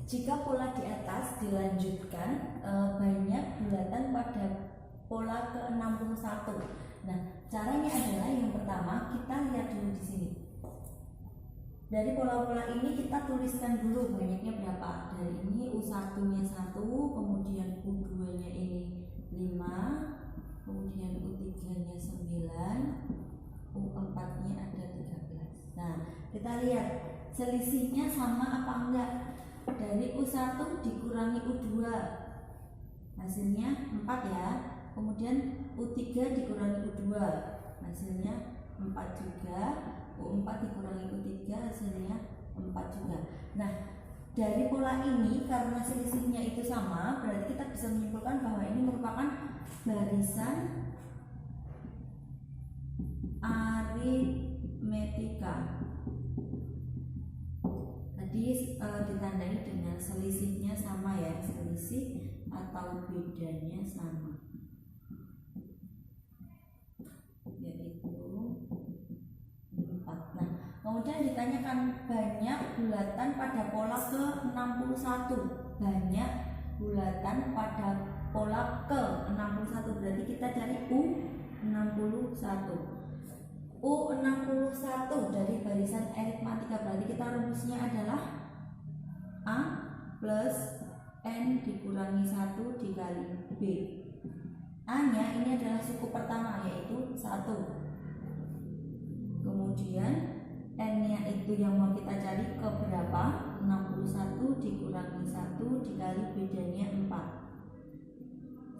Jika pola di atas dilanjutkan banyak bulatan pada pola ke-61. Nah, caranya adalah yang pertama kita lihat dulu di sini. Dari pola-pola ini kita tuliskan dulu banyaknya berapa. Dari ini U1-nya 1, kemudian U2-nya ini 5, kemudian U3-nya 9, U4-nya ada 13. Nah, kita lihat selisihnya sama apa enggak. Dari U1 dikurangi U2 hasilnya 4 ya. Kemudian U3 dikurangi U2 hasilnya 4 juga. U4 dikurangi U3 hasilnya 4 juga. Nah, dari pola ini karena selisihnya itu sama, berarti kita bisa menyimpulkan bahwa ini merupakan barisan aritmetika. Tadi ditandai dengan selisihnya sama ya, selisih atau bedanya sama, yaitu 4. Nah, kemudian ditanyakan banyak bulatan pada pola ke-61. Banyak bulatan pada pola ke-61 berarti kita cari U61. U61 dari barisan aritmatika berarti kita rumusnya adalah A plus N dikurangi 1 dikali B. A nya ini adalah suku pertama yaitu 1. Kemudian N nya itu yang mau kita cari ke berapa? 61 dikurangi 1 dikali bedanya 4.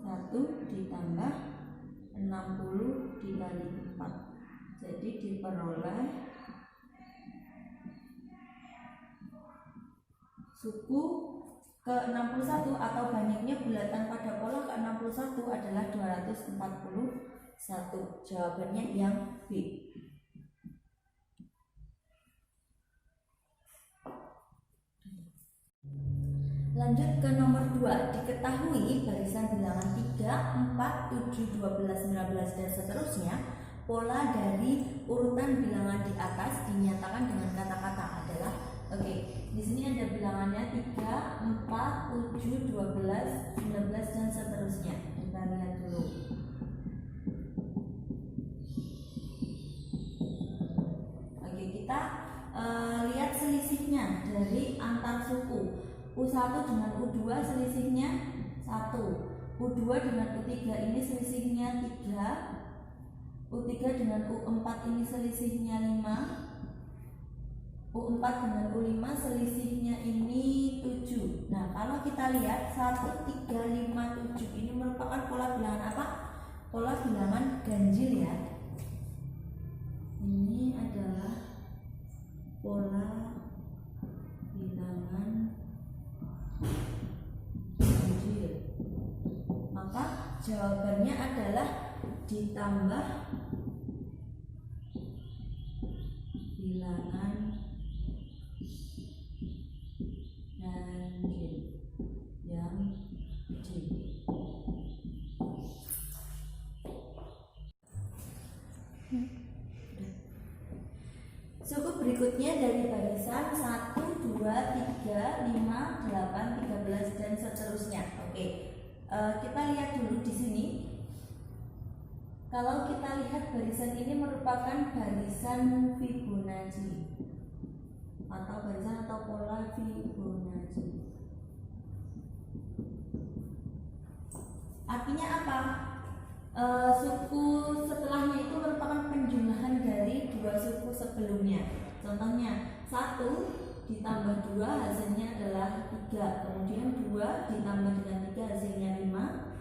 1 ditambah 60 dikali 4. Jadi diperoleh suku ke-61 atau banyaknya bulatan pada pola ke-61 adalah 241. Jawabannya yang B. Lanjut ke nomor 2. Diketahui barisan bilangan 3, 4, 7, 12, 19 dan seterusnya. Pola dari urutan bilangan di atas dinyatakan dengan kata-kata adalah di sini ada bilangannya 3, 4, 7, 12, 19 dan seterusnya. Kita lihat dulu. Kita lihat selisihnya dari antar suku. U1 dengan U2 selisihnya 1. U2 dengan U3 ini selisihnya 3. U3 dengan U4 ini selisihnya 5. U4 dengan U5 selisihnya ini 7. Nah, kalau kita lihat 1, 3, 5, 7 ini merupakan pola bilangan apa? Pola bilangan ganjil ya. Ini adalah pola bilangan ganjil. Maka jawabannya adalah ditambah bilangan ganjil yang D. Suku berikutnya dari barisan 1, 2, 3, 5, 8, 13 dan seterusnya. Kita lihat dulu di sini. Kalau kita lihat barisan ini merupakan barisan Fibonacci atau barisan atau pola Fibonacci. Artinya apa? Suku setelahnya itu merupakan penjumlahan dari dua suku sebelumnya. Contohnya 1 ditambah 2 hasilnya adalah 3. Kemudian 2 ditambah dengan 3 hasilnya 5.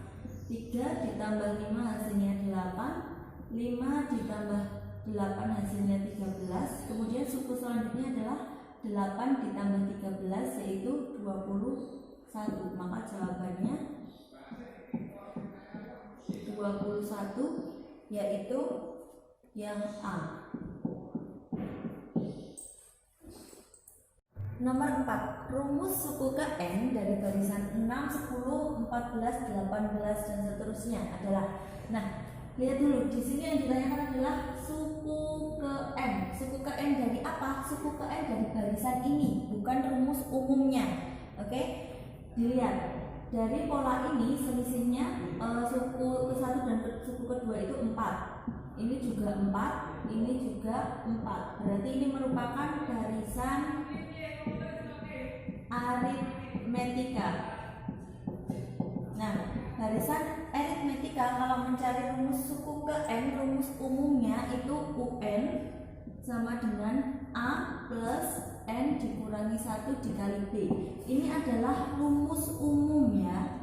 3 ditambah 5 hasilnya 8. 5 ditambah 8 hasilnya 13. Kemudian suku selanjutnya adalah 8 ditambah 13 yaitu 21. Maka jawabannya 21 yaitu yang A. Nomor 4. Rumus suku ke N dari barisan 6, 10, 14, 18 dan seterusnya adalah. Nah, lihat dulu di sini yang ditanyakan adalah suku ke N. Suku ke N dari apa? Suku ke N dari barisan ini, bukan rumus umumnya. Oke, dilihat dari pola ini selisihnya suku ke-1 dan suku kedua itu 4. Ini juga 4, ini juga 4. Berarti ini merupakan barisan aritmetika. Nah, barisan aritmetika kalau mencari rumus suku ke n, rumus umumnya itu UN sama dengan A plus N dikurangi 1 dikali B. Ini adalah rumus umumnya.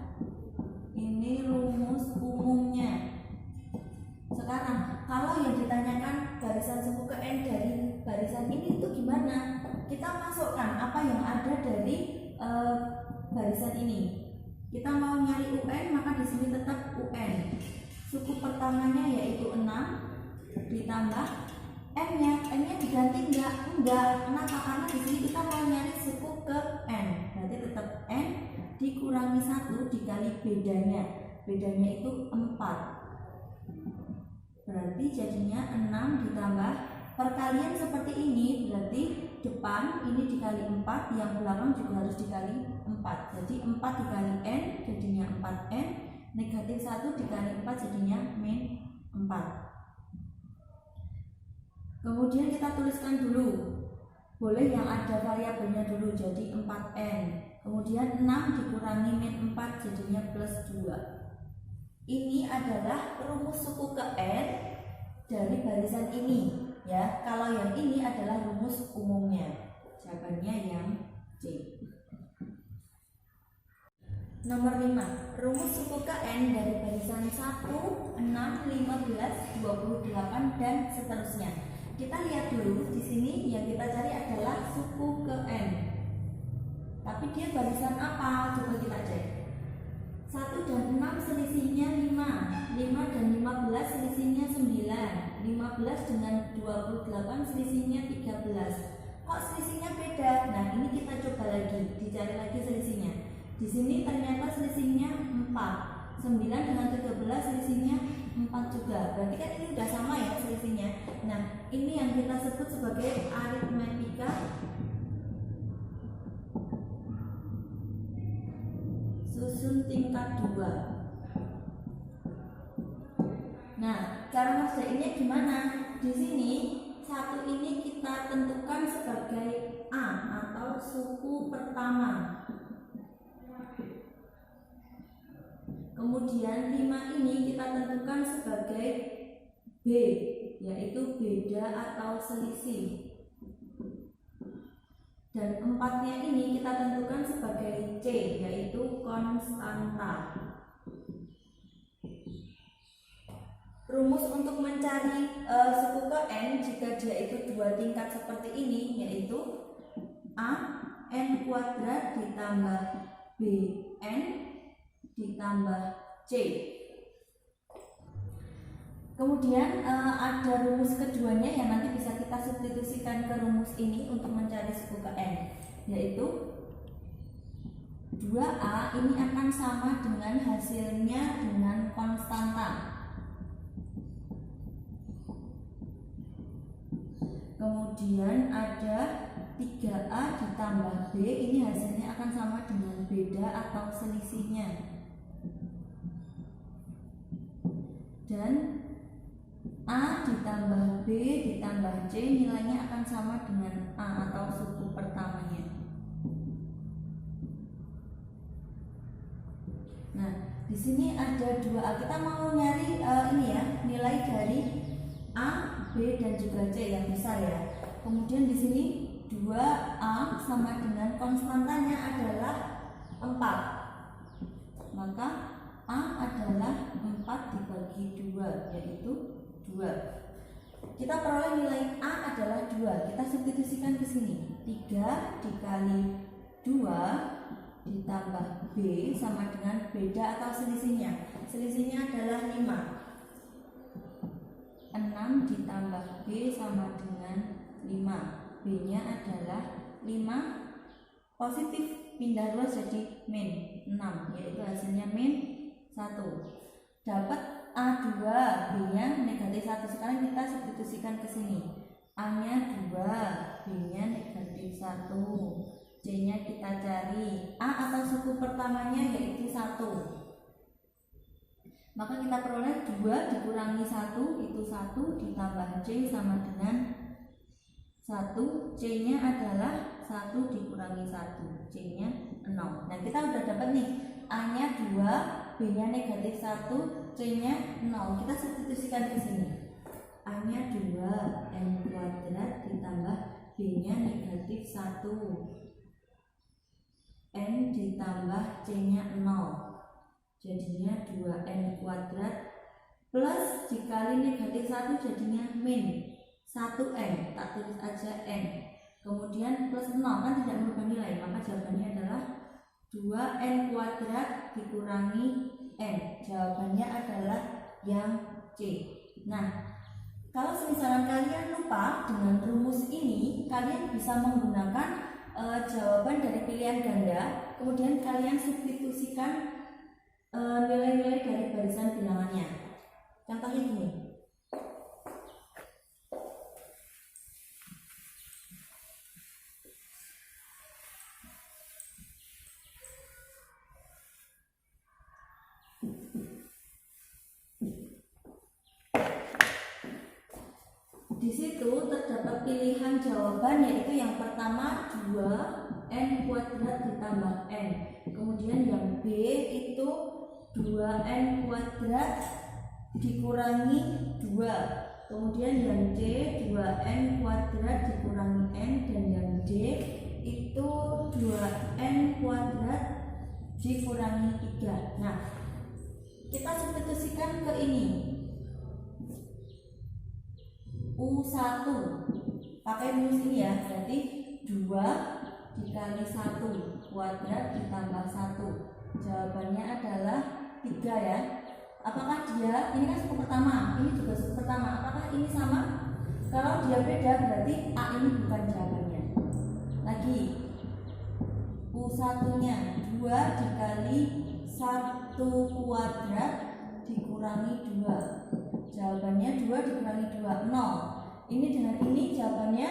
Ini rumus umumnya. Sekarang kalau yang ditanyakan barisan suku ke n dari barisan ini itu gimana? Kita masukkan apa yang ada dari barisan ini. Kita mau nyari UN, maka di sini tetap UN. Suku pertamanya yaitu 6 ditambah N-nya diganti enggak. Kenapa? Karena di sini kita mau nyari suku ke N. Berarti tetap N dikurangi 1 dikali bedanya. Bedanya itu 4. Berarti jadinya 6 ditambah perkalian seperti ini, berarti depan ini dikali 4, yang belakang juga harus dikali 4. Jadi 4 dikali N jadinya 4N, negatif 1 dikali 4 jadinya min 4. Kemudian kita tuliskan dulu, boleh yang ada variabelnya dulu, jadi 4N. Kemudian 6 dikurangi min 4 jadinya plus 2. Ini adalah rumus suku ke N dari barisan ini. Ya, kalau yang ini adalah rumus umumnya. Jawabannya yang C. Nomor 5, rumus suku ke N dari barisan 1, 6, 15, 28 dan seterusnya. Kita lihat dulu di sini yang kita cari adalah suku ke N. Tapi dia barisan apa? Coba kita cek. 1 dan 6 selisihnya 5, 5 dan 15 selisihnya 9, 15 dengan 28 selisihnya 13. Kok selisihnya beda? Nah, ini kita coba lagi, dicari lagi selisihnya. Di sini ternyata selisihnya 4, 9 dengan 13 selisihnya 4 juga. Berarti kan ini udah sama ya selisihnya. Nah, ini yang kita sebut sebagai aritmetika susun tingkat 2. Nah, cara ngerjainnya gimana? Di sini satu ini kita tentukan sebagai A atau suku pertama. Kemudian 5 ini kita tentukan sebagai B, yaitu beda atau selisih. Dan 4-nya ini kita tentukan sebagai C, yaitu konstanta. Rumus untuk mencari suku ke N jika dia itu 2 tingkat seperti ini, yaitu A N kuadrat ditambah B N ditambah C. Kemudian ada rumus keduanya yang nanti bisa kita substitusikan ke rumus ini untuk mencari suku ke N, yaitu 2A ini akan sama dengan hasilnya dengan konstanta. Kemudian ada 3A ditambah B, ini hasilnya akan sama dengan beda atau selisihnya. Dan A ditambah B ditambah C nilainya akan sama dengan A atau suku pertamanya. Nah, di sini ada 2A. Kita mau nyari ini ya, nilai dari A, B dan juga C yang besar ya. Kemudian di sini 2A sama dengan konstantanya adalah 4. Maka A adalah 4 dibagi 2, yaitu 2. Kita peroleh nilai A adalah 2. Kita substitusikan ke sini. 3 dikali 2 ditambah B sama dengan beda atau selisihnya. Selisihnya adalah 5. 6 ditambah B sama dengan 5. B-nya adalah 5 positif, pindah 2 jadi min 6, yaitu hasilnya min 1. Dapat A2, B-nya negatif 1. Sekarang kita substitusikan ke sini. A-nya 2, B-nya negatif 1. C-nya kita cari. A pertamanya yaitu 1. Maka kita peroleh 2 dikurangi 1 itu 1 ditambah C sama dengan 1. C-nya adalah 1 dikurangi 1. C-nya 0. Nah, kita udah dapat nih. A-nya 2, B-nya negatif 1, C-nya 0. Kita substitusikan ke sini. A-nya 2, N kuadrat ditambah B-nya negatif 1. N ditambah C-nya 0. Jadinya 2N kuadrat plus dikali negatif 1 jadinya min 1N, tak tulis aja N. Kemudian plus 0 kan tidak merubah nilai, maka jawabannya adalah 2N kuadrat dikurangi N. Jawabannya adalah yang C. Nah, kalau misalnya kalian lupa dengan rumus ini, kalian bisa menggunakan jawaban dari pilihan ganda, kemudian kalian substitusikan nilai-nilai dari barisan bilangannya. Contohnya gini. Di situ terdapat pilihan jawaban, yaitu yang pertama 2N kuadrat ditambah N. Kemudian yang B itu 2N kuadrat dikurangi 2. Kemudian yang C 2N kuadrat dikurangi N. Dan yang D itu 2N kuadrat dikurangi 3. Nah, kita substitusikan ke ini. U1 pakai rumus ini ya, berarti 2 dikali 1 kuadrat ditambah 1. Jawabannya adalah 3 ya. Apakah dia, ini kan suku pertama, ini juga suku pertama, apakah ini sama? Kalau dia beda berarti A ini bukan jawabannya. Lagi, U1 nya 2 dikali 1 kuadrat dikurangi 2. Jawabannya 2 dikurangi 2, 0. Ini dengan ini jawabannya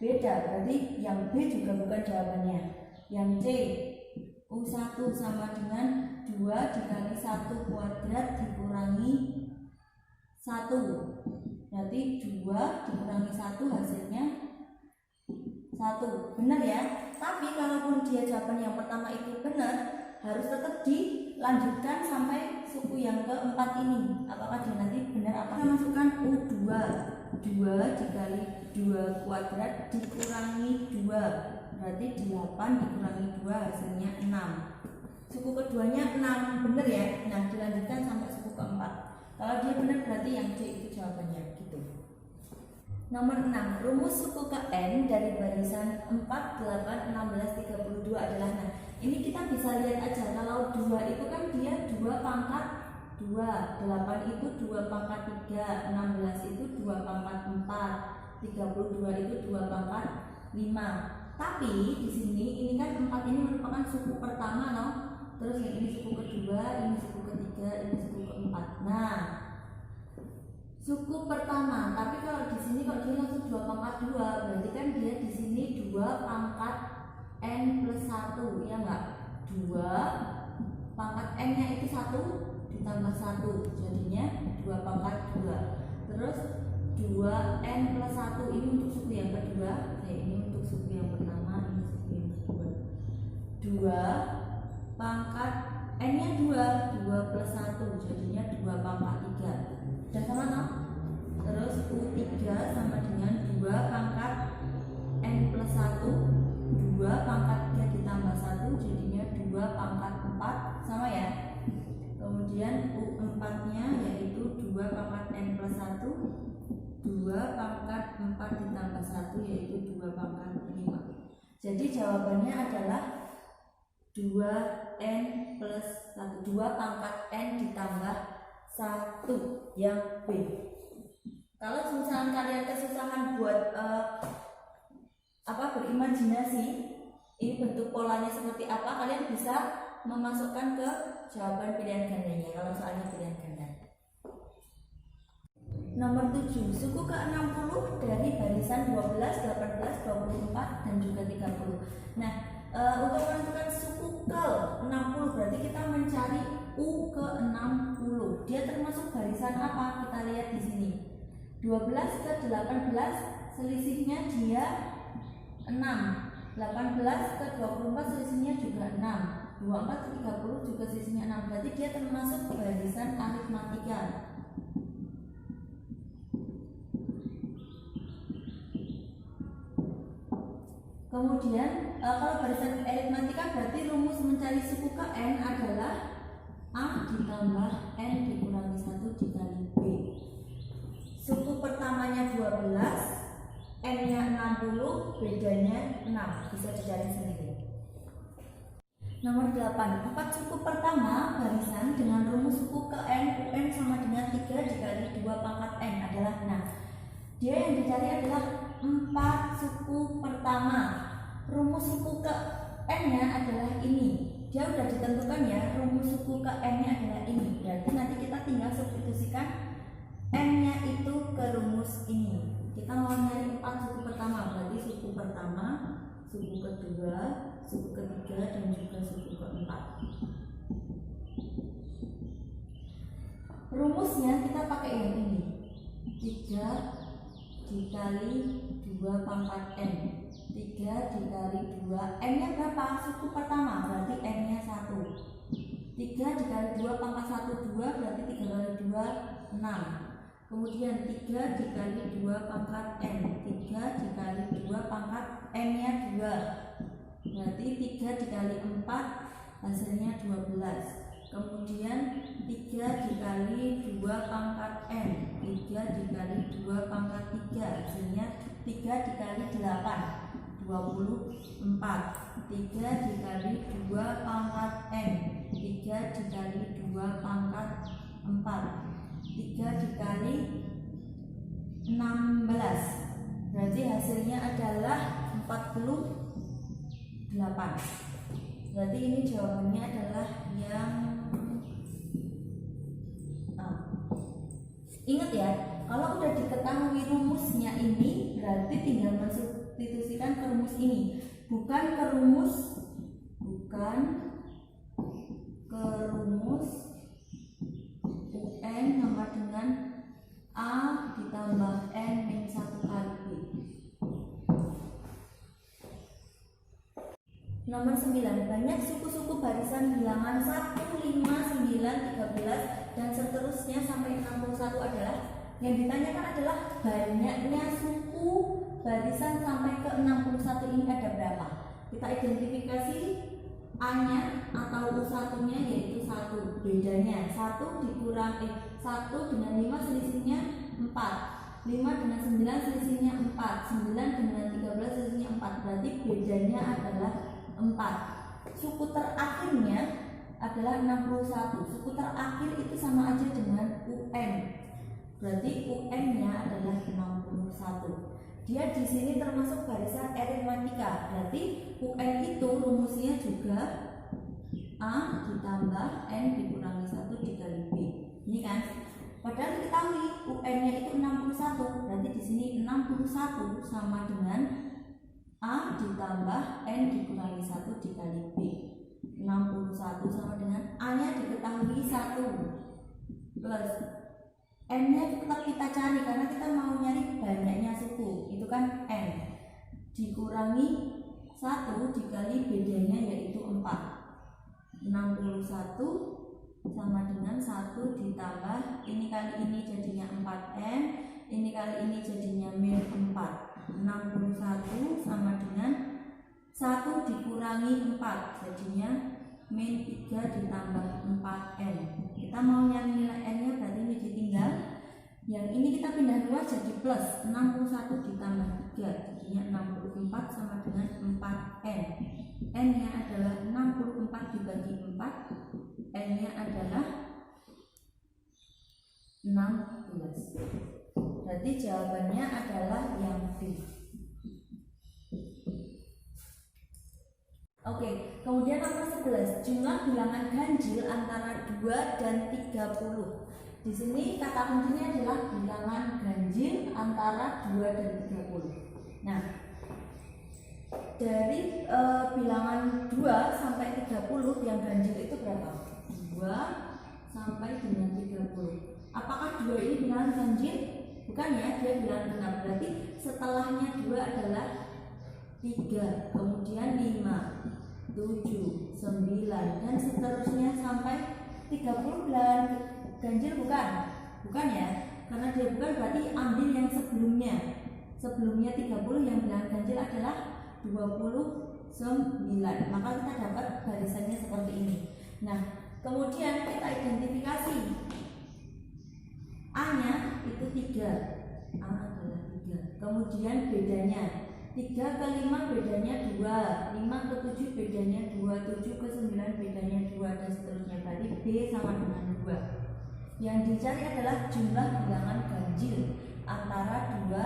beda, berarti yang B juga bukan jawabannya. Yang C, U1 sama dengan 2 dikali 1 kuadrat dikurangi 1. Berarti 2 dikurangi 1 hasilnya 1. Benar ya? Tapi kalaupun dia jawaban yang pertama itu benar, harus tetap dilanjutkan sampai suku yang keempat ini. Apakah dia nanti benar apa? Kita masukkan U2, 2 dikali 2 kuadrat dikurangi 2, berarti 8 dikurangi 2 hasilnya 6. Suku keduanya 6, benar ya? Nah, dilanjutkan sampai suku keempat. Kalau dia benar berarti yang C itu jawabannya, gitu. Nomor 6, rumus suku ke N dari barisan 4, 8, 16, 32 adalah, nah ini kita bisa lihat aja, kalau 2 itu kan dia 2 pangkat 2, 8 itu 2 pangkat 3, 16 itu 2 pangkat 4, 32 itu 2 pangkat 5. Tapi di sini ini kan 4 ini merupakan suku pertama loh. Terus yang ini suku kedua, ini suku ketiga, ini suku keempat. Nah, suku pertama, tapi kalau di sini kalau dia langsung 2 pangkat 2, berarti kan dia di sini 2 pangkat N plus 1, ya enggak? 2 pangkat N-nya itu 1 ditambah 1, jadinya 2 pangkat 2. Terus 2N plus 1 ini untuk suku yang kedua, ini untuk suku yang pertama, ini suku yang kedua. 2 pangkat N-nya 2 plus 1, jadinya 2 pangkat 3. Dan sama no? Terus U3 sama dengan 2 pangkat N plus 1, 2 pangkat 3 ditambah 1, jadinya 2 pangkat 4, sama ya. Kemudian U4 nya yaitu 2 pangkat N plus 1, 2 pangkat 4 ditambah 1, yaitu 2 pangkat 5. Jadi jawabannya adalah 2N plus 1, 2 pangkat N ditambah 1 yang B. Kalau misalnya kalian kesusahan buat berimajinasi ini bentuk polanya seperti apa, kalian bisa memasukkan ke jawaban pilihan gandanya kalau soalnya pilihan ganda. Nomor 7, suku ke-60 dari barisan 12, 18, 24 dan juga 30. Nah, Untuk menentukan suku ke-60 berarti kita mencari U ke-60. Dia termasuk barisan apa? Kita lihat di sini. 12 ke 18 selisihnya dia 6. 18 ke 24 selisihnya juga 6. 24 ke 30 juga selisihnya 6. Berarti dia termasuk barisan aritmatika. Kemudian kalau barisan aritmatika berarti rumus mencari suku ke n adalah A ditambah N dikurangi 1 dikali B. Suku pertamanya 12, N-nya 60, bedanya 6. Bisa dicari sendiri. Nomor 8. 4 suku pertama barisan dengan rumus suku ke n, UN sama dengan 3 dikali 2 pangkat N adalah 6. Dia yang dicari adalah 4 suku pertama. Rumus suku ke N-nya adalah ini. Dia sudah ditentukan ya, rumus suku ke N-nya adalah ini. Berarti nanti kita tinggal substitusikan N-nya itu ke rumus ini. Kita mau nyari 4 suku pertama, berarti suku pertama, suku kedua, suku ketiga, dan juga suku keempat. Rumusnya kita pakai yang ini, 3 dikali 2 pangkat N. 3 dikali 2, N-nya berapa? Suku pertama, berarti N-nya 1. 3 dikali 2 pangkat 1, 2, berarti 3 kali 2, 6. Kemudian 3 dikali 2 pangkat N. 3 dikali 2 pangkat N-nya 2, berarti 3 dikali 4, hasilnya 12. Kemudian 3 dikali 2 pangkat N. 3 dikali 2 pangkat 3, hasilnya 3 dikali 8, 24. 3 dikali 2 pangkat N. 3 dikali 2 pangkat 4. 3 dikali 16, berarti hasilnya adalah 48. Berarti ini jawabannya adalah yang ingat ya, kalau udah diketahui rumusnya ini berarti tinggal mensubstitusikan ke rumus ini, bukan ke rumus UN sama dengan A ditambah N min 1 kali B. Nomor 9. Banyak suku-suku barisan bilangan 1, 5, 9, 13 dan seterusnya sampai 61 adalah, yang ditanyakan adalah banyaknya suku barisan sampai ke 61 ini ada berapa. Kita identifikasi A-nya atau U1-nya yaitu 1. Bedanya 1 dikurangi 1 dengan 5 selisihnya 4. 5 dengan 9 selisihnya 4. 9 dengan 13 selisihnya 4. Berarti bedanya adalah 4. Suku terakhirnya adalah 61. Suku terakhir itu sama aja dengan UN. Berarti UN-nya adalah 61. Dia di sini termasuk barisan aritmatika. Berarti UN itu rumusnya juga A ditambah N dikurangi 1 dikali B. Ini kan? Padahal diketahui UN-nya itu 61. Berarti di sini 61 sama dengan A ditambah N dikurangi 1 dikali B. 61 sama dengan A-nya diketahui 1 plus N-nya tetap kita cari karena kita mau nyari banyaknya suku, itu kan N dikurangi 1 dikali bedanya yaitu 4. 61 sama dengan 1 ditambah ini kali ini jadinya 4N, ini kali ini jadinya min 4. 61 sama dengan 1 dikurangi 4 jadinya min 3 ditambah 4N. Kita mau nyari nilai N-nya, berarti ini ditinggal. Yang ini kita pindah luas jadi plus 61 ditambah 3 jadinya 64 sama dengan 4N. N-nya adalah 64 dibagi 4, N-nya adalah 16. Berarti jawabannya adalah yang B. Oke, kemudian nomor 11, jumlah bilangan ganjil antara 2 dan 30. Di sini kata kuncinya adalah bilangan ganjil antara 2 dan 30. Nah, dari bilangan 2 sampai 30 yang ganjil itu berapa? 2 sampai dengan 30. Apakah 2 ini bilangan ganjil? Bukan ya, dia bilangan genap. Berarti setelahnya 2 adalah 3, kemudian 5, 7, 9 dan seterusnya sampai 30 bilangan ganjil bukan? Bukan ya, karena dia bukan berarti ambil yang sebelumnya. Sebelumnya 30 yang bilangan ganjil adalah 29. Maka kita dapat barisannya seperti ini. Nah, kemudian kita identifikasi A-nya itu 3. A adalah 3. Kemudian bedanya 3 ke 5 bedanya 2, 5 ke 7 bedanya 2, 7 ke 9 bedanya 2 dan seterusnya. Berarti B sama dengan 2. Yang dicari adalah jumlah bilangan ganjil antara 2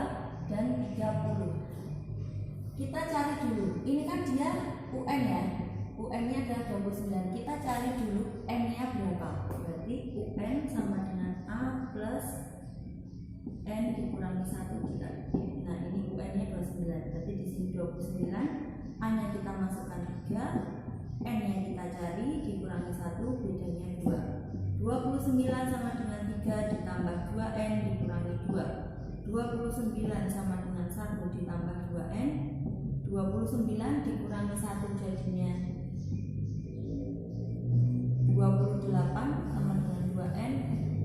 dan 30. Kita cari dulu. Ini kan dia UN ya. UN-nya adalah 29. Kita cari dulu N-nya berapa. Berarti UN sama dengan A plus N dikurangi 1 dikali. Nah, ini UN-nya 29. Berarti di sini 29. A-nya kita masukkan 3. N-nya kita cari dikurangi 1 bedanya 2. 29 sama dengan 3 ditambah 2N dikurangi 2. 29 sama dengan 1 ditambah 2N. 29 dikurangi 1 jadinya 28 sama dengan 2N.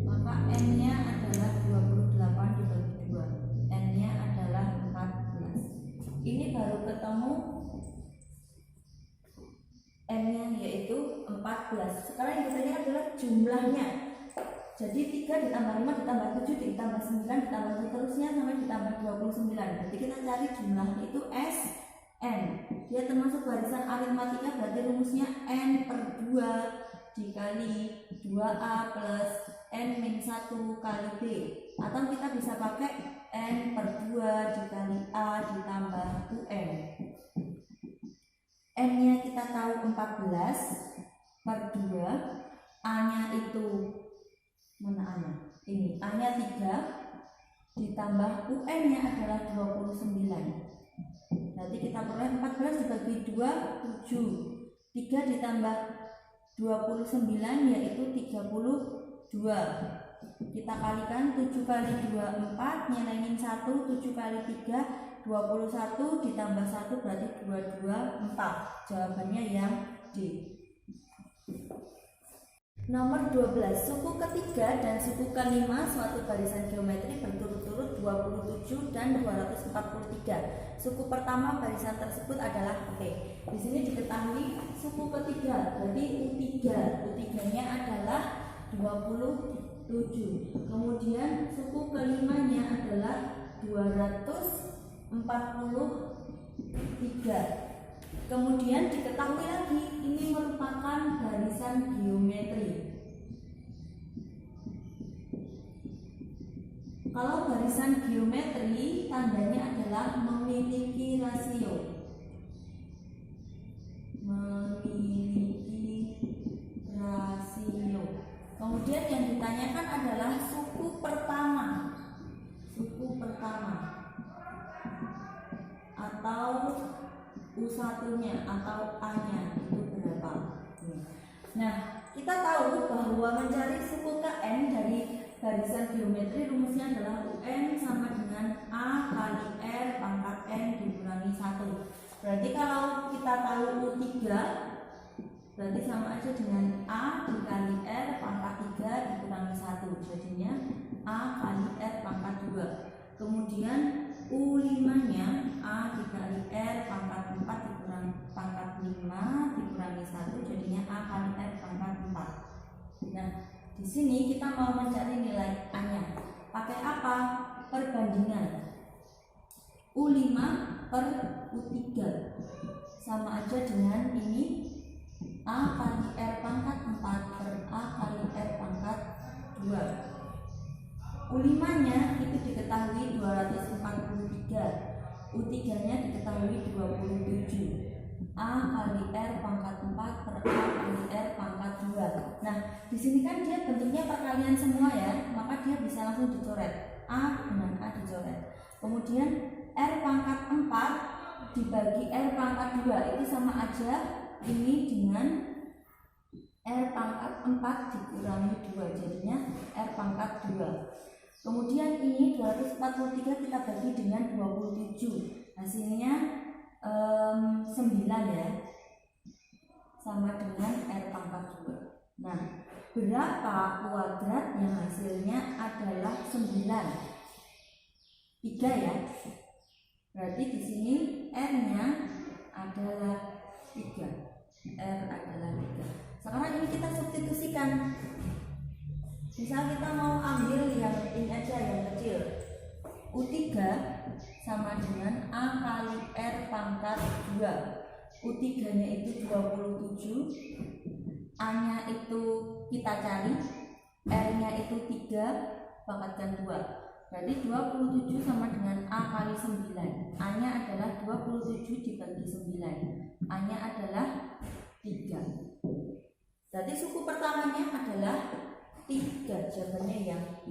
Maka N-nya adalah 28 dibagi 2. N-nya adalah 14. Ini baru ketemu N-nya yaitu 14. Sekarang yang biasanya adalah jumlahnya. Jadi 3 ditambah 5 ditambah 7 ditambah 9 ditambah seterusnya sampai ditambah 29. Berarti kita cari jumlahnya itu SN. Dia termasuk barisan aritmatika, berarti rumusnya N per 2 dikali 2A plus N min 1 kali B. Atau kita bisa pakai N per 2 dikali A ditambah UN. N-nya kita tahu 14 per 2. A-nya itu mana A-nya? Ini A-nya 3 ditambah UN-nya adalah 29. Berarti kita peroleh 14 dibagi 2 7. 3 ditambah 29 yaitu 32. Kita kalikan 7 kali 2 4, nyelengin 1, 7 kali 3 21 ditambah 1 berarti 22 4. Jawabannya yang D. Nomor 12, suku ketiga dan suku kelima suatu barisan geometri berturut-turut 27 dan 243. Suku pertama barisan tersebut adalah oke. Di sini diketahui suku ketiga, berarti U3. U3-nya adalah 27. Kemudian suku kelimanya adalah 243. Kemudian diketahui lagi ini merupakan barisan geometri. Kalau barisan geometri tandanya adalah memiliki rasio. Kemudian yang ditanyakan adalah suku pertama. Suku pertama atau U1-nya atau A-nya itu berapa? Nah, kita tahu bahwa mencari suku KN dari barisan geometri rumusnya adalah UN sama dengan A kali R pangkat N dikurangi 1. Berarti kalau kita tahu U3 berarti sama aja dengan A dikali R pangkat 3 dikurangi 1. Jadinya A kali R pangkat 2. Kemudian U5-nya A dikali R pangkat 4 dikurangi pangkat 5 dikurangi 1 jadinya A kali R pangkat 4. Nah, di sini kita mau mencari nilai A-nya. Pakai apa? Perbandingan. U5 per U3 sama aja dengan ini A kali R pangkat 4 per A kali R pangkat 2. U5-nya itu diketahui 243, U3-nya diketahui 27. A kali R pangkat 4 per A kali R pangkat 2. Nah, di sini kan dia bentuknya perkalian semua ya, maka dia bisa langsung dicoret. A dengan A dicoret. Kemudian R pangkat 4 dibagi R pangkat 2 itu sama aja ini dengan R pangkat 4 dikurangi 2, jadinya R pangkat 2. Kemudian ini 243 kita bagi dengan 27, hasilnya 9 ya, sama dengan R pangkat 2. Nah, berapa kuadrat yang hasilnya adalah 9? 3 ya. Berarti di sini R-nya adalah 3. R adalah 3. Sekarang ini kita substitusikan. Misal kita mau ambil yang ini aja, yang kecil. U3 sama dengan A kali R pangkat 2. U3 nya itu 27, A nya itu kita cari, R nya itu 3 pangkatkan 2. Berarti 27 sama dengan A kali 9. A nya adalah 27 dibagi 9, A nya adalah 3. Berarti suku pertamanya adalah 3, jawabannya yang B.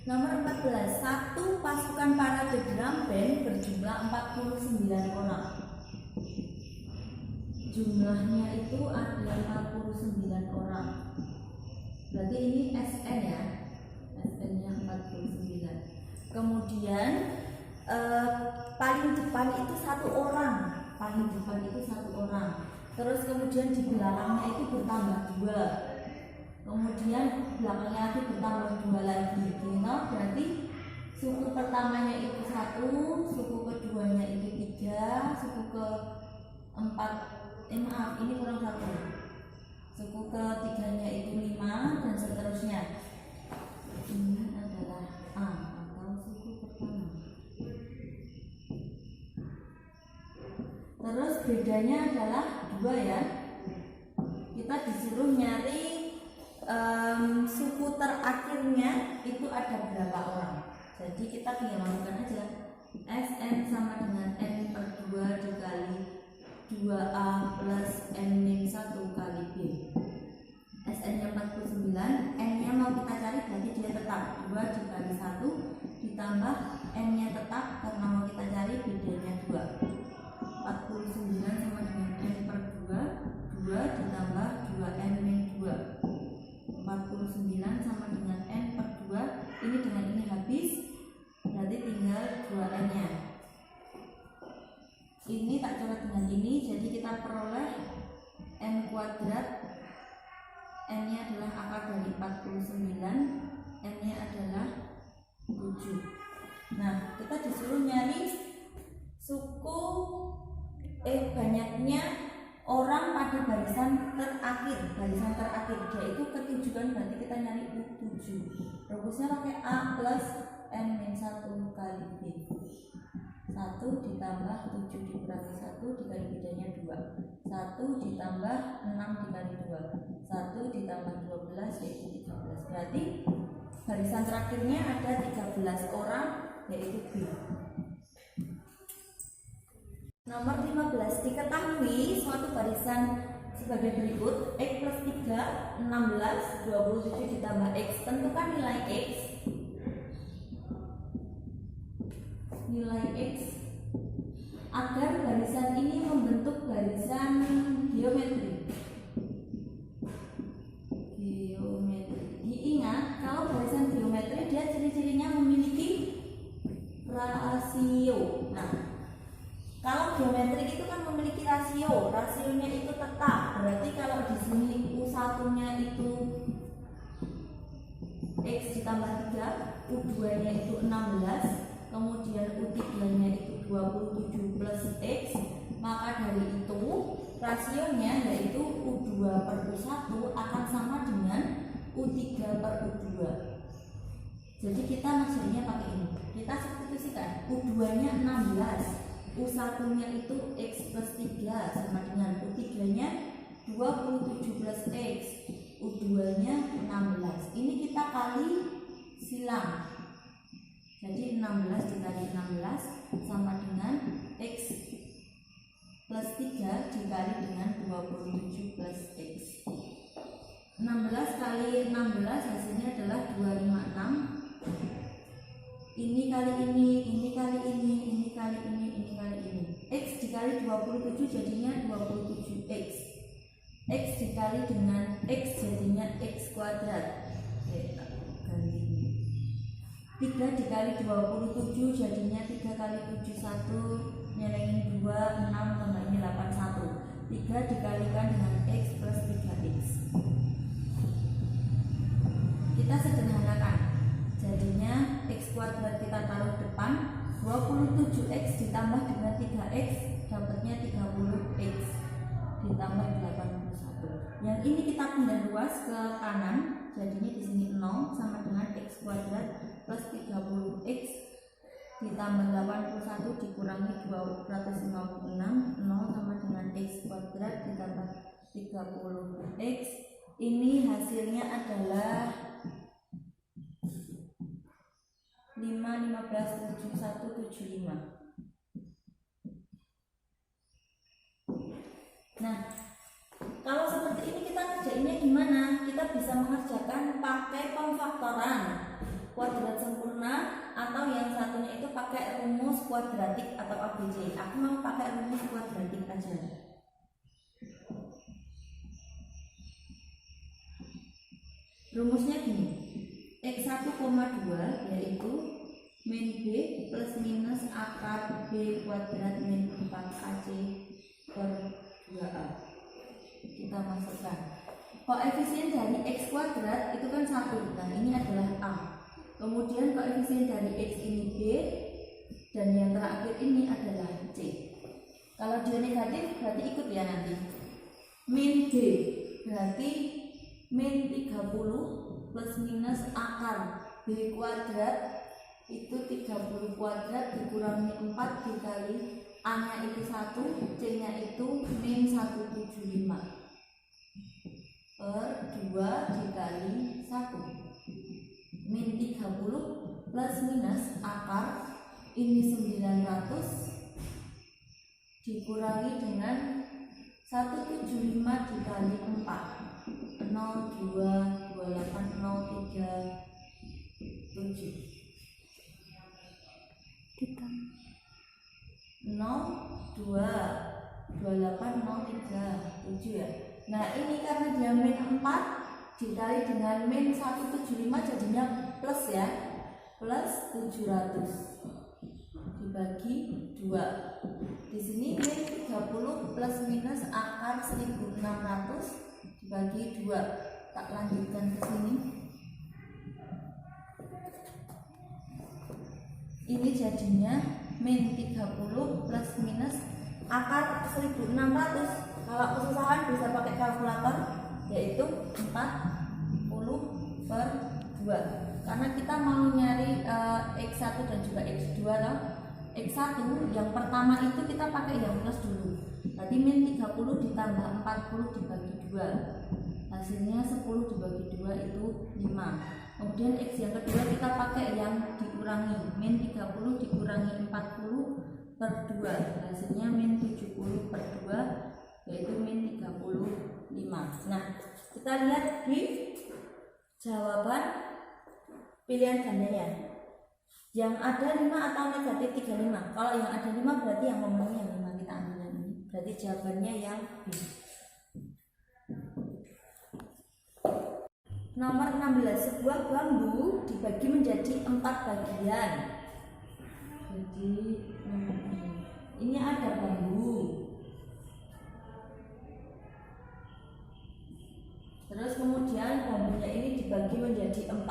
Nomor 14, satu pasukan parade drum band berjumlah 49 orang. Jumlahnya itu adalah 49 orang. Berarti ini SN ya, SN-nya 49. Kemudian paling depan itu 1 orang, paling depan itu 1 orang. Terus kemudian di belakangnya itu bertambah 2. Kemudian belakangnya lagi bertambah 2 lagi. Gitu. Berarti suku pertamanya itu 1, suku keduanya itu 3, suku keempat ini kurang 1. Suku ketiganya itu 5 dan seterusnya. Ini adalah A atau suku pertama. Terus bedanya adalah 2 ya. Kita disuruh nyari suku terakhirnya itu ada berapa orang. Jadi kita tinggal lakukan aja. SN sama dengan N per 2 dikali 2A plus N-1 kali B. SN nya 49, N nya mau kita cari berarti dia tetap 2 dikali 1 ditambah N nya tetap karena mau kita cari bedanya 2. 49 sama dengan N per 2, 2 ditambah 2N min 2. 49 sama dengan N per 2, ini dengan ini habis, berarti tinggal 2N nya. Ini tak coret dengan ini, jadi kita peroleh N kuadrat. N nya adalah akar dari 49, N nya adalah 7. Nah, kita disuruh nyari suku banyaknya orang pada barisan terakhir, yaitu ketujuan, berarti kita nyari U7. Rumusnya pakai A plus N-1 kali B. 1 ditambah 7 dikurangi 1 dikali bedanya 2. 1 ditambah 6 dikali 2. 1 ditambah 12 yaitu 13. Berarti barisan terakhirnya ada 13 orang, yaitu B. Nomor 15, diketahui suatu barisan sebagai berikut: X plus 3, 16, 27 ditambah X. Tentukan nilai X. Nilai X agar barisan ini membentuk barisan geometri. Diingat, kalau barisan geometri dia ciri-cirinya memiliki rasio. Nah, kalau geometri itu kan memiliki rasio, rasionya itu tetap. Berarti kalau di sini U1-nya itu X ditambah 3, U2-nya itu 16, kemudian U3-nya itu 27 plus X, maka dari itu rasionya yaitu U2 per U1 akan sama dengan U3 per U2. Jadi kita maksudnya pakai ini. Kita substitusikan. U2-nya 16, U1-nya itu X plus 3 sama dengan U3-nya 27 plus X, U2-nya 16. Ini kita kali silang. Jadi 16 dikali 16 sama dengan X plus 3 dikali dengan 27 plus X. 16 kali 16 hasilnya adalah 256. ini kali ini kali ini, ini kali ini, ini kali ini. X dikali 27 jadinya 27x. X dikali dengan X jadinya X kuadrat. Oke, ganti ini. 3 dikali 27 jadinya 3 kali 7 1, nyelengin 2, 6 tambah ini 8 1. 3 dikalikan dengan X plus 3x. Kita sederhanakan, jadinya X kuadrat kita taruh depan, 27x ditambah dengan 3x dapatnya 30x ditambah 81. Yang ini kita pindah luas ke kanan, jadinya di sini 0 sama dengan X kuadrat plus 30x ditambah 81 dikurangi 256, 0 sama dengan X kuadrat ditambah 30x. Ini hasilnya adalah 5, 15, 71, 75. Nah, kalau seperti ini kita kerjainnya gimana? Kita bisa mengerjakan pakai pemfaktoran kuadrat sempurna, atau yang satunya itu pakai rumus kuadratik atau ABC. Aku mau pakai rumus kuadratik aja. Rumusnya gini, X1,2 yaitu min B plus minus akar B kuadrat min 4AC per 2A. Kita masukkan koefisien dari X kuadrat itu kan 1, nah ini adalah A. Kemudian koefisien dari X ini B, dan yang terakhir ini adalah C. Kalau dia negatif berarti ikut ya nanti. Min B berarti min 30 plus minus akar B kuadrat itu 30 kuadrat dikurangi 4 dikali A nya itu 1, C nya itu min 175 per 2 dikali 1. Min 30 plus minus akar ini 900 dikurangi dengan 175 dikali 4, 0, 2, 28, 0, 3, 7. Kita 0, 2, 28, 0, 3, 7 ya. Nah ini karena dia min 4 dikali dengan min 175 jadinya plus ya, plus 700 dibagi 2. Di sini min 30 plus minus akar 1600 dibagi 2. Tak lanjutkan ke sini. Ini jadinya min 30 plus minus akar 1600. Kalau kesusahan bisa pakai kalkulator, yaitu 40 per 2. Karena kita mau nyari X1 dan juga X2 loh. X1 yang pertama itu kita pakai yang plus dulu. Tadi min 30 ditambah 40 dibagi 2. Hasilnya 10 dibagi 2 itu 5. Kemudian X yang kedua kita pakai yang dikurangi, min 30 dikurangi 40 per 2. Hasilnya min 70 per 2 yaitu min 35. Nah, kita lihat di jawaban pilihan gandanya. Yang ada 5 atau negatif 35. Kalau yang ada 5 berarti yang memenuhi yang 5, kita ambil yang ini. Berarti jawabannya yang B. Nomor 16, sebuah bambu dibagi menjadi 4 bagian. Jadi ini ada bambu. Terus kemudian bambunya ini dibagi menjadi 4,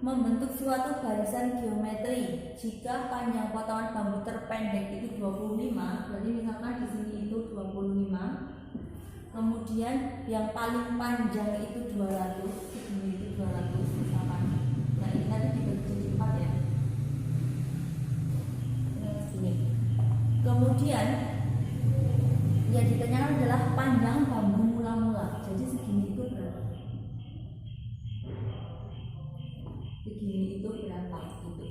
membentuk suatu barisan geometri. Jika panjang potongan bambu terpendek itu 25, berarti misalkan di sini itu 25. Kemudian yang paling panjang itu 200, ini itu 200 misalkan. Nah ini tadi dibagi jadi 4 ya. Ini. Kemudian yang ditanyakan adalah panjang bambu mula-mula. Jadi segini itu berapa? Segini itu berapa? Gitu.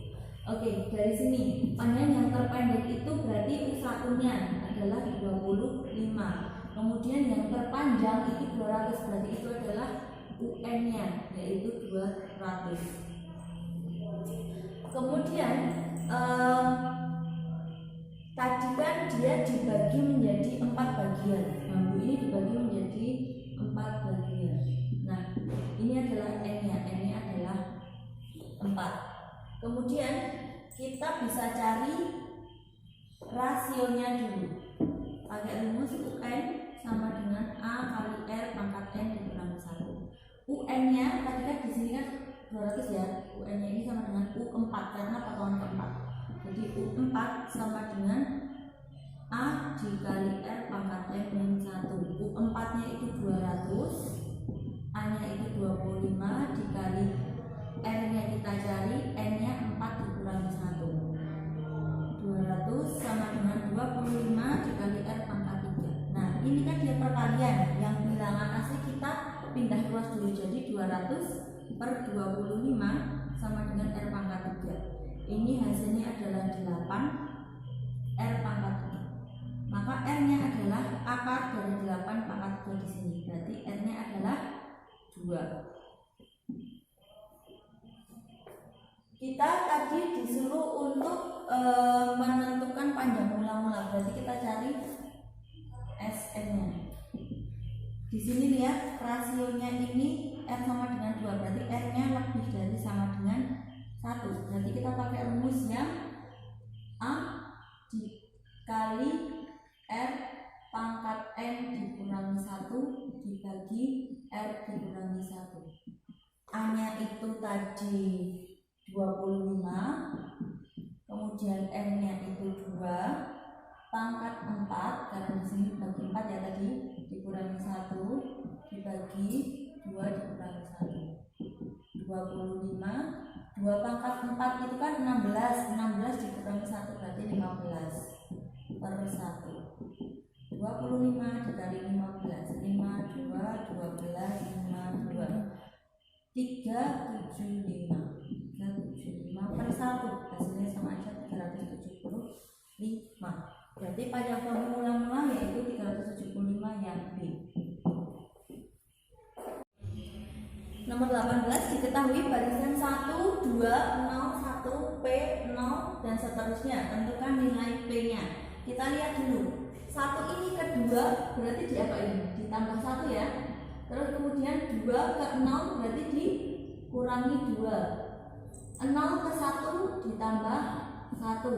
Oke, dari sini panjang yang terpendek itu berarti U1-nya adalah 25. Kemudian yang terpanjang itu 200, berarti itu adalah UN-nya yaitu 200. Kemudian tadi kan dia dibagi menjadi 4 bagian. Bambu ini dibagi menjadi 4 bagian. Nah, ini adalah N-nya. N-nya adalah 4. Kemudian kita bisa cari rasionya dulu. Pakai rumus UN sama dengan A kali R pangkat N dikurangi 1. UN-nya tadi kan di sini kan 200 ya. UN-nya ini sama dengan U4 karena potongan keempat. Jadi U4 sama dengan A dikali R pangkat N min 1. U4-nya itu 200, A-nya itu 25 dikali R-nya kita cari, N-nya 4 dikurangi 1. 200 sama dengan 25 dikali R pangkat 3. Nah, ini kan dia perkalian. Yang bilangan asli kita pindah ruas dulu, jadi 200 per 25 sama dengan R pangkat 3. Ini hasilnya adalah 8 R pangkat 3. Maka R-nya adalah akar dari 8 pangkat 3 di sini. Berarti R-nya adalah 2. Kita tadi disuruh untuk menentukan panjang mula-mula. Berarti kita cari SN-nya. Di sini lihat rasionya ini R sama dengan 2. Berarti R-nya lebih dari sama dengan 1. Berarti kita pakai rumus yang A dikali R pangkat N dikurangi 1 dibagi R dikurangi 1. A-nya itu tadi 25, kemudian R-nya itu 2 pangkat 4 karena di sini dibagi 4 ya tadi, dikurangi 1 dibagi 2 dikurangi 1. 25 2 pangkat 4 itu kan 16 dikurangi 1 berarti 15 per 1. 25 dikali 15 5 2 12 5 2 375 per 1, hasilnya sama aja 375. Berarti panjang bambu mula-mula yaitu 375 yang B. Nomor 18, diketahui barisan 1, 2, 0, 1, P, 0 dan seterusnya. Tentukan nilai P-nya. Kita lihat dulu. 1 ini ke 2 berarti diapain? Ditambah 1 ya. Terus kemudian 2 ke 0 berarti dikurangi 2. 0 ke 1 ditambah 1.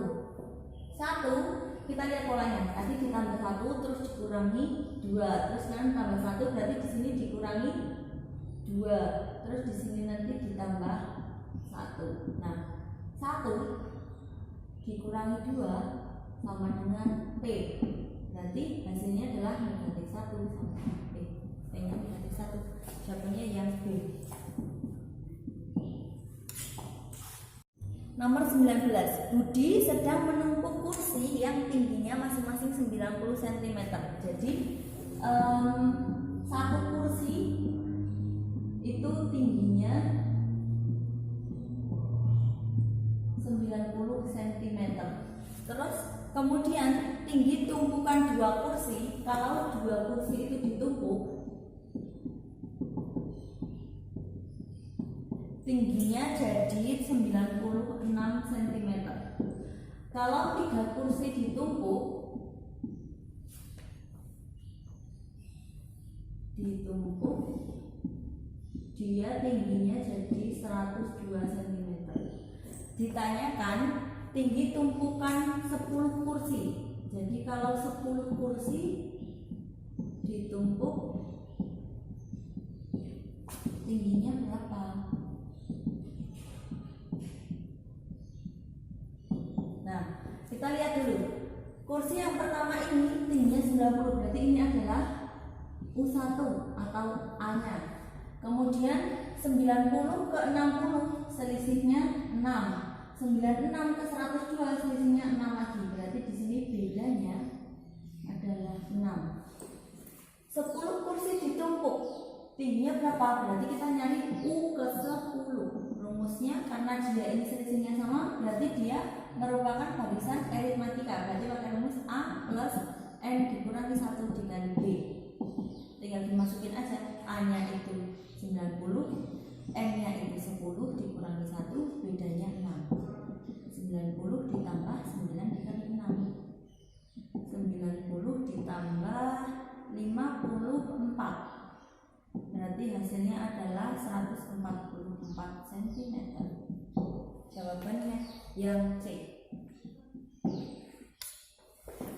1 kita lihat polanya. Tadi ditambah 1 terus dikurangi 2. Terus kan tambah 1 berarti di sini dikurangi 2. Terus di sini nanti ditambah 1. Nah, 1 dikurangi 2 sama dengan P. Berarti hasilnya adalah negatif 1 sama dengan P. P-nya negatif 1. Jawabannya yang B. Nomor 19, Budi sedang menumpuk kursi yang tingginya masing-masing 90 cm. Jadi satu kursi itu tingginya 90 cm. Terus kemudian tinggi tumpukan 2 kursi, kalau 2 kursi itu ditumpuk tingginya jadi 96 cm. Kalau 3 kursi ditumpuk dia tingginya jadi 102 cm. Ditanyakan tinggi tumpukan 10 kursi. Jadi kalau 10 kursi ditumpuk tingginya berapa? Nah, kita lihat dulu. Kursi yang pertama ini tingginya 90, berarti ini adalah U1 atau A-nya. Kemudian 90 ke 60 selisihnya 6. 96 ke 102 selisihnya 6 lagi. Berarti di sini bedanya adalah 6. 10 kursi ditumpuk. Tingginya berapa? Berarti kita nyari U ke 10. Rumusnya karena dia ini selisihnya sama, berarti dia merupakan barisan aritmatika. Berarti pakai rumus A plus N dikurangi 1 dengan B. Tinggal dimasukin aja. A-nya itu 90, N-nya itu 10 dikurangi 1, bedanya 6. ditambah 9 dikali 6. 90 ditambah 54. Berarti hasilnya adalah 144 cm. Jawabannya yang C.